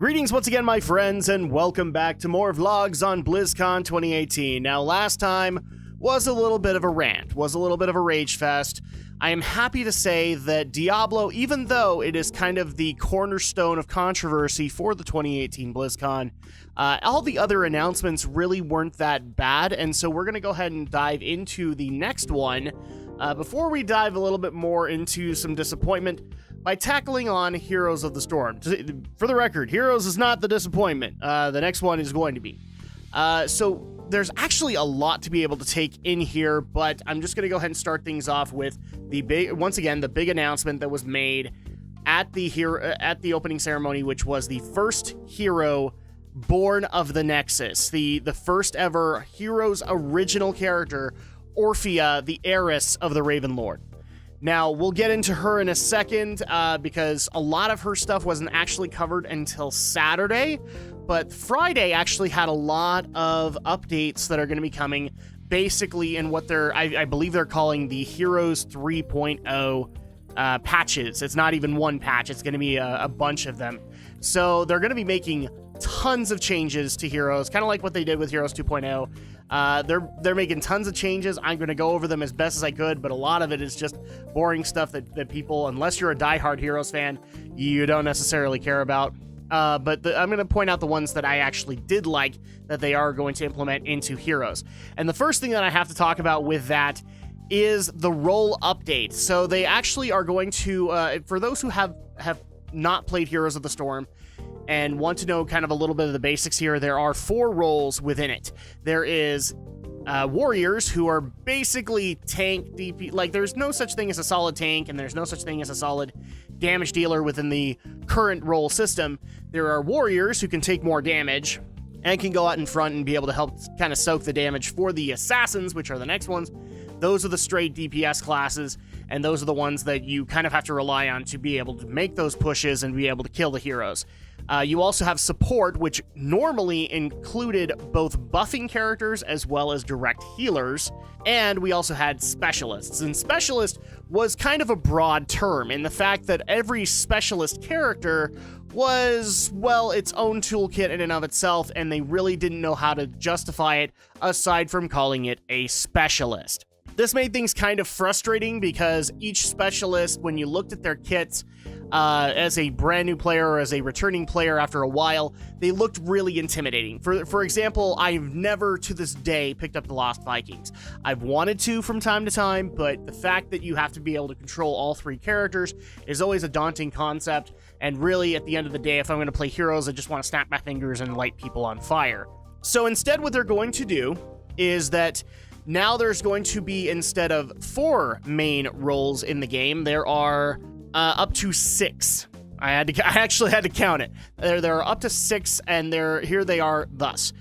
Greetings once again, my friends, and welcome back to more vlogs on Blizzcon 2018. Now, last time was a little bit of a rant, was a little bit of a rage fest. I am happy to say that Diablo, even though it is kind of the cornerstone of controversy for the 2018 BlizzCon, all the other announcements really weren't that bad, and so we're going to go ahead and dive into the next one. Before we dive a little bit more into some disappointment, by tackling on Heroes of the Storm. For the record, Heroes is not the disappointment. The next one is going to be. So there's actually a lot to be able to take in here, but I'm just going to go ahead and start things off with the big announcement that was made at the opening ceremony, which was the first hero born of the Nexus, the first ever Heroes original character, Orphea, the heiress of the Raven Lord. Now, we'll get into her in a second, because a lot of her stuff wasn't actually covered until Saturday, but Friday actually had a lot of updates that are going to be coming, basically in what I believe they're calling the Heroes 3.0 patches. It's not even one patch, it's going to be a bunch of them. So they're going to be making tons of changes to Heroes, kind of like what they did with Heroes 2.0. They're making tons of changes. I'm going to go over them as best as I could, but a lot of it is just boring stuff that people, unless you're a diehard Heroes fan, you don't necessarily care about. But I'm going to point out the ones that I actually did like that they are going to implement into Heroes. And the first thing that I have to talk about with that is the role update. So they actually are going to, for those who have not played Heroes of the Storm and want to know kind of a little bit of the basics here, there are 4 roles within it. There is warriors, who are basically tank DP. Like, there's no such thing as a solid tank, and there's no such thing as a solid damage dealer within the current role system. There are warriors who can take more damage and can go out in front and be able to help kind of soak the damage for the assassins, which are the next ones. Those are the straight DPS classes, and those are the ones that you kind of have to rely on to be able to make those pushes and be able to kill the heroes. You also have support, which normally included both buffing characters as well as direct healers, and we also had specialists. And specialist was kind of a broad term in the fact that every specialist character was, well, its own toolkit in and of itself, and they really didn't know how to justify it aside from calling it a specialist. This made things kind of frustrating because each specialist, when you looked at their kits, as a brand new player or as a returning player after a while, they looked really intimidating. For example, I've never to this day picked up the Lost Vikings. I've wanted to from time to time, but the fact that you have to be able to control all 3 characters is always a daunting concept, and really, at the end of the day, if I'm going to play Heroes, I just want to snap my fingers and light people on fire. So instead, what they're going to do is that now there's going to be, instead of 4 main roles in the game, there are up to 6. I actually had to count it. There are up to 6, and here they are thus.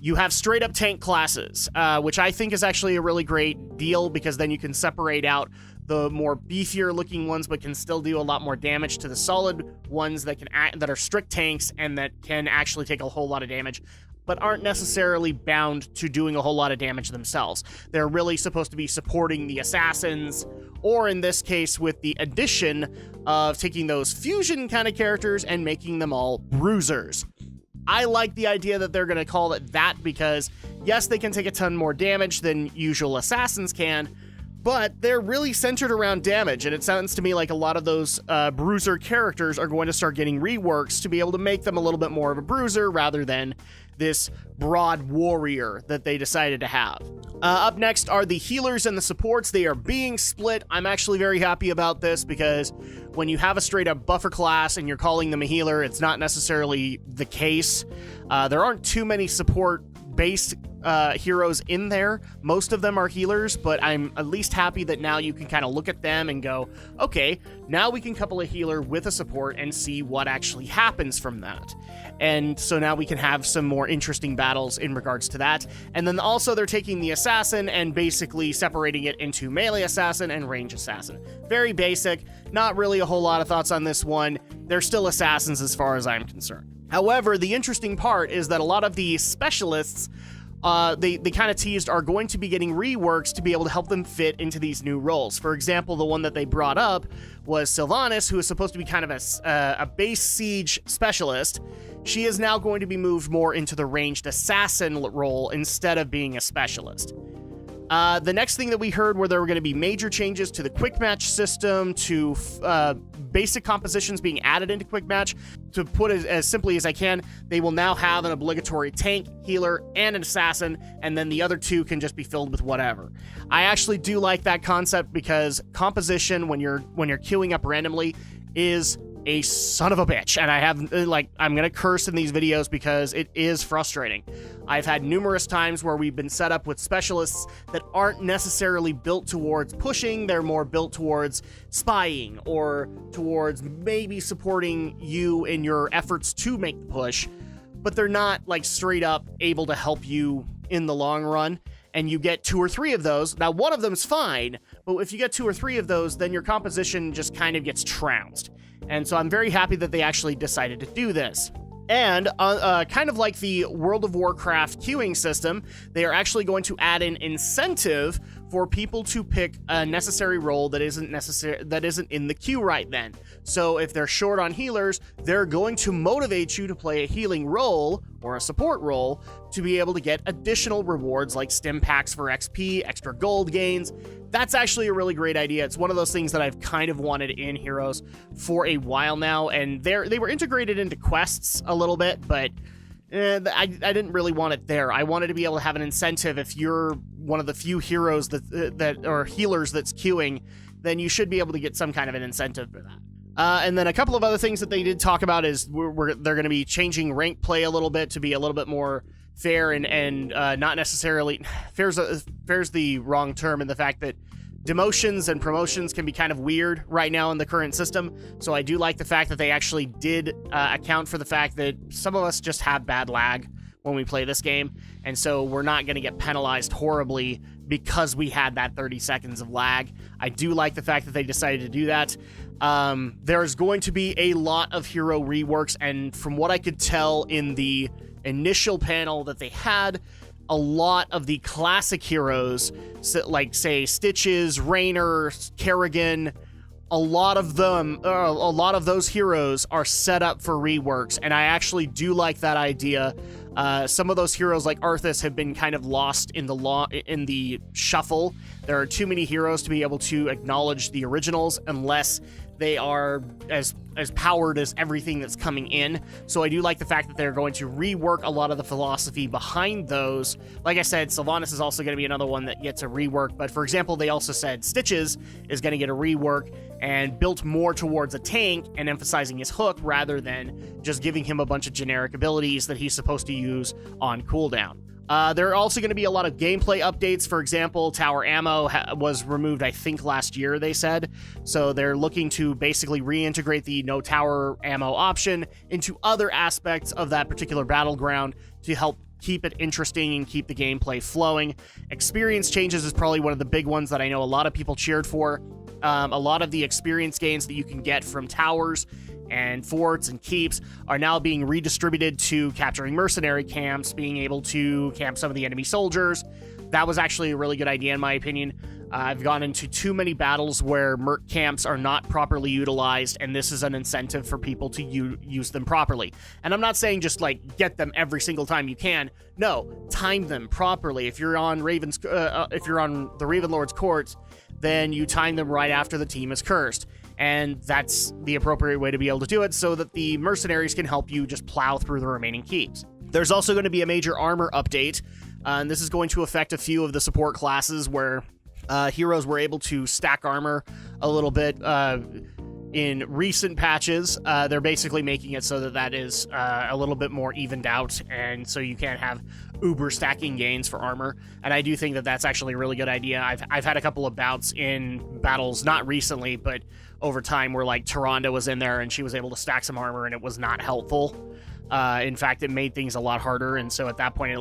You have straight up tank classes, which I think is actually a really great deal, because then you can separate out the more beefier looking ones but can still do a lot more damage to the solid ones that are strict tanks and that can actually take a whole lot of damage, but aren't necessarily bound to doing a whole lot of damage themselves. They're really supposed to be supporting the assassins, or in this case, with the addition of taking those fusion kind of characters and making them all bruisers. I like the idea that they're going to call it that because, yes, they can take a ton more damage than usual assassins can, but they're really centered around damage, and it sounds to me like a lot of those bruiser characters are going to start getting reworks to be able to make them a little bit more of a bruiser rather than this broad warrior that they decided to have. Up next are the healers and the supports. They are being split. I'm actually very happy about this because when you have a straight up buffer class and you're calling them a healer, it's not necessarily the case. There aren't too many support based heroes in there. Most of them are healers, but I'm at least happy that now you can kind of look at them and go, okay, now we can couple a healer with a support and see what actually happens from that. And so now we can have some more interesting battles in regards to that. And then also they're taking the assassin and basically separating it into melee assassin and range assassin. Very basic, not really a whole lot of thoughts on this one. They're still assassins as far as I'm concerned. However, the interesting part is that a lot of the specialists they kind of teased are going to be getting reworks to be able to help them fit into these new roles. For example, the one that they brought up was Sylvanas, who is supposed to be kind of a base siege specialist. she is now going to be moved more into the ranged assassin role instead of being a specialist. The next thing that we heard were there were going to be major changes to the quick match system, to basic compositions being added into quick match. To put it as simply as I can, they will now have an obligatory tank, healer, and an assassin, and then the other two can just be filled with whatever. I actually do like that concept because composition, when you're queuing up randomly, is a son of a bitch, and I'm gonna curse in these videos because it is frustrating. I've had numerous times where we've been set up with specialists that aren't necessarily built towards pushing, they're more built towards spying or towards maybe supporting you in your efforts to make the push, but they're not like straight up able to help you in the long run. And you get 2 or 3 of those. Now, one of them's fine, but if you get 2 or 3 of those, then your composition just kind of gets trounced. And so I'm very happy that they actually decided to do this. And kind of like the World of Warcraft queuing system, they are actually going to add an incentive for people to pick a necessary role that isn't in the queue right then. So if they're short on healers, they're going to motivate you to play a healing role or a support role to be able to get additional rewards like stim packs for XP, extra gold gains. That's actually a really great idea. It's one of those things that I've kind of wanted in Heroes for a while now, and they were integrated into quests a little bit, but I didn't really want it there. I wanted to be able to have an incentive. If you're one of the few heroes that or healers that's queuing, then you should be able to get some kind of an incentive for that. And then a couple of other things that they did talk about is they're going to be changing rank play a little bit to be a little bit more fair and not necessarily fair's the wrong term, in the fact that demotions and promotions can be kind of weird right now in the current system. So I do like the fact that they actually did account for the fact that some of us just have bad lag when we play this game, and so we're not going to get penalized horribly because we had that 30 seconds of lag. I do like the fact that they decided to do that. There's going to be a lot of hero reworks, and from what I could tell in the initial panel that they had, a lot of the classic heroes, like say Stitches, Raynor, Kerrigan, a lot of those heroes are set up for reworks, and I actually do like that idea. Some of those heroes like Arthas have been kind of lost in the shuffle. There are too many heroes to be able to acknowledge the originals unless they are as powered as everything that's coming in. So I do like the fact that they're going to rework a lot of the philosophy behind those. Like I said, Sylvanas is also going to be another one that gets a rework, but for example, they also said Stitches is going to get a rework and built more towards a tank and emphasizing his hook rather than just giving him a bunch of generic abilities that he's supposed to use on cooldown. There are also going to be a lot of gameplay updates. For example, tower ammo was removed, I think, last year, they said. So they're looking to basically reintegrate the no tower ammo option into other aspects of that particular battleground to help keep it interesting and keep the gameplay flowing. Experience changes is probably one of the big ones that I know a lot of people cheered for. A lot of the experience gains that you can get from towers and forts and keeps are now being redistributed to capturing mercenary camps, being able to camp some of the enemy soldiers. That was actually a really good idea in my opinion. I've gone into too many battles where merc camps are not properly utilized, and this is an incentive for people to use them properly. And I'm not saying just like get them every single time you can. No, time them properly. If you're on if you're on the Raven Lord's court, then you time them right after the team is cursed. And that's the appropriate way to be able to do it so that the mercenaries can help you just plow through the remaining keeps. There's also going to be a major armor update, and this is going to affect a few of the support classes where heroes were able to stack armor a little bit. In recent patches, they're basically making it so that is a little bit more evened out, and so you can't have uber stacking gains for armor. And I do think that that's actually a really good idea. I've had a couple of bouts in battles, not recently, but over time, where like Tyrande was in there and she was able to stack some armor and it was not helpful. In fact, it made things a lot harder, and so at that point,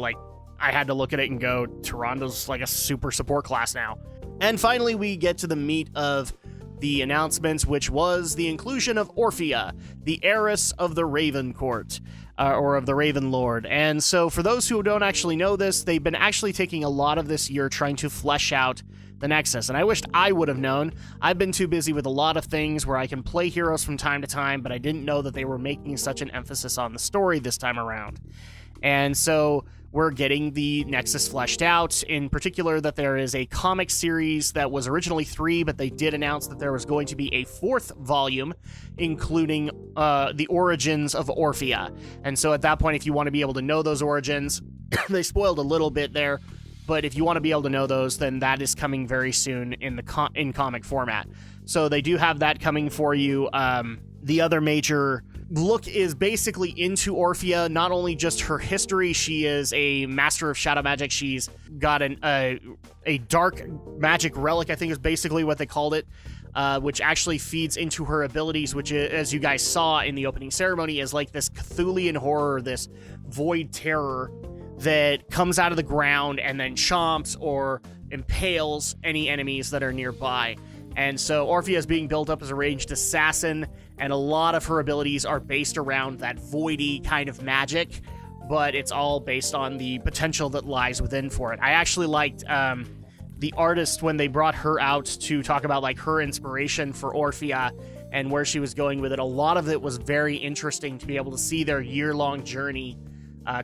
I had to look at it and go, Tyrande's like a super support class now. And finally, we get to the meat of the announcements, which was the inclusion of Orphea, the heiress of the Raven Court, or of the Raven Lord. And so for those who don't actually know this, they've been actually taking a lot of this year trying to flesh out the Nexus, and I wished I would have known. I've been too busy with a lot of things where I can play heroes from time to time, but I didn't know that they were making such an emphasis on the story this time around. And so we're getting the Nexus fleshed out, in particular that there is a comic series that was originally 3, but they did announce that there was going to be a 4th volume, including the origins of Orphea. And so at that point, if you want to be able to know those origins, they spoiled a little bit there, but if you want to be able to know those, then that is coming very soon in the in comic format. So they do have that coming for you. The other major look is basically into Orphea, not only just her history. She is a master of shadow magic. She's got a dark magic relic, I think is basically what they called it, which actually feeds into her abilities, which, as you guys saw in the opening ceremony, is like this Cthulhian horror, this void terror that comes out of the ground and then chomps or impales any enemies that are nearby. And so Orphea is being built up as a ranged assassin, and a lot of her abilities are based around that voidy kind of magic, but it's all based on the potential that lies within for it. I actually liked the artist when they brought her out to talk about like her inspiration for Orphea and where she was going with it. A lot of it was very interesting to be able to see their year-long journey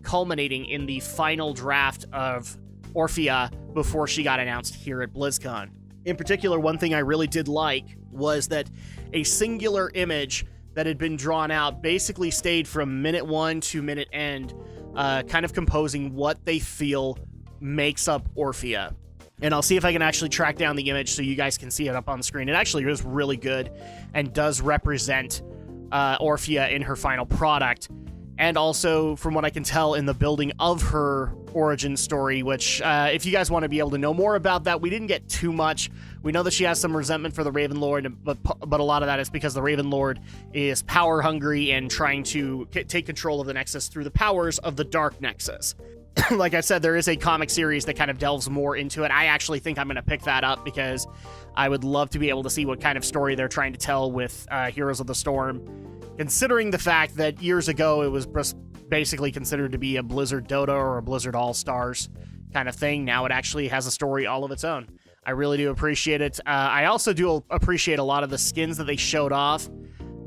culminating in the final draft of Orphea before she got announced here at BlizzCon. In particular, one thing I really did like was that a singular image that had been drawn out basically stayed from minute 1 to minute end, kind of composing what they feel makes up Orphea. And I'll see if I can actually track down the image so you guys can see it up on the screen. It actually is really good and does represent Orphea in her final product. And also, from what I can tell, in the building of her origin story, which, if you guys want to be able to know more about that, we didn't get too much. We know that she has some resentment for the Raven Lord, but a lot of that is because the Raven Lord is power hungry and trying to take control of the Nexus through the powers of the Dark Nexus. Like I said, there is a comic series that kind of delves more into it. I actually think I'm going to pick that up because I would love to be able to see what kind of story they're trying to tell with Heroes of the Storm, considering the fact that years ago it was basically considered to be a Blizzard Dota or a Blizzard All-Stars kind of thing. Now it actually has a story all of its own. I really do appreciate it. I also do appreciate a lot of the skins that they showed off,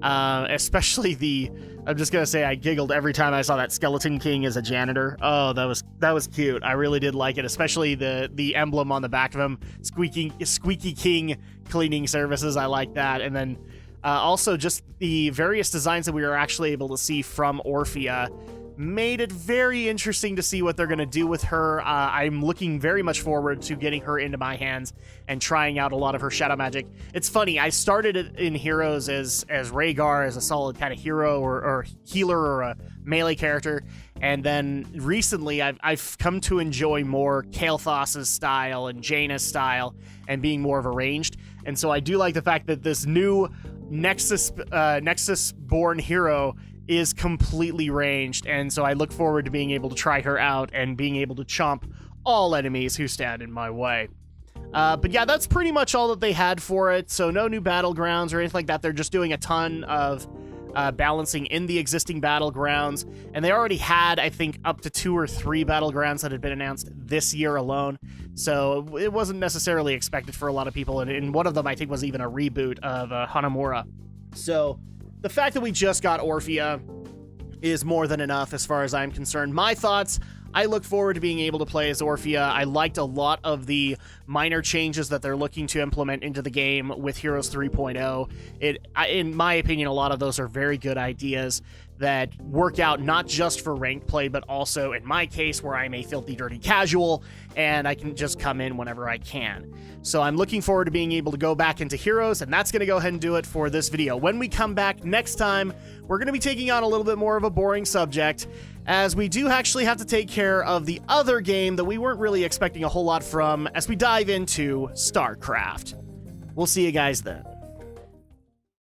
especially I'm just gonna say I giggled every time I saw that Skeleton King as a janitor. Oh, that was cute. I really did like it, especially the emblem on the back of him, Squeaky King Cleaning Services. I like that. And then also just the various designs that we were actually able to see from Orphea made it very interesting to see what they're going to do with her. I'm looking very much forward to getting her into my hands and trying out a lot of her shadow magic. It's funny, I started it in Heroes as Rhaegar, as a solid kind of hero or healer or a melee character, and then recently I've come to enjoy more Kael'thas's style and Jaina's style and being more of a ranged. And so I do like the fact that this new Nexus-born hero is completely ranged, and so I look forward to being able to try her out and being able to chomp all enemies who stand in my way. But yeah, that's pretty much all that they had for it, so no new battlegrounds or anything like that. They're just doing a ton of balancing in the existing battlegrounds, and they already had, I think, up to 2 or 3 battlegrounds that had been announced this year alone, so it wasn't necessarily expected for a lot of people, and one of them, I think, was even a reboot of Hanamura. So the fact that we just got Orphea is more than enough as far as I'm concerned. My thoughts, I look forward to being able to play as Orphea. I liked a lot of the minor changes that they're looking to implement into the game with Heroes 3.0. In my opinion, a lot of those are very good ideas that work out not just for ranked play, but also in my case where I'm a filthy dirty casual and I can just come in whenever I can. So I'm looking forward to being able to go back into Heroes, and that's going to go ahead and do it for this video. When we come back next time, we're going to be taking on a little bit more of a boring subject, as we do actually have to take care of the other game that we weren't really expecting a whole lot from as we dive into StarCraft. We'll see you guys then.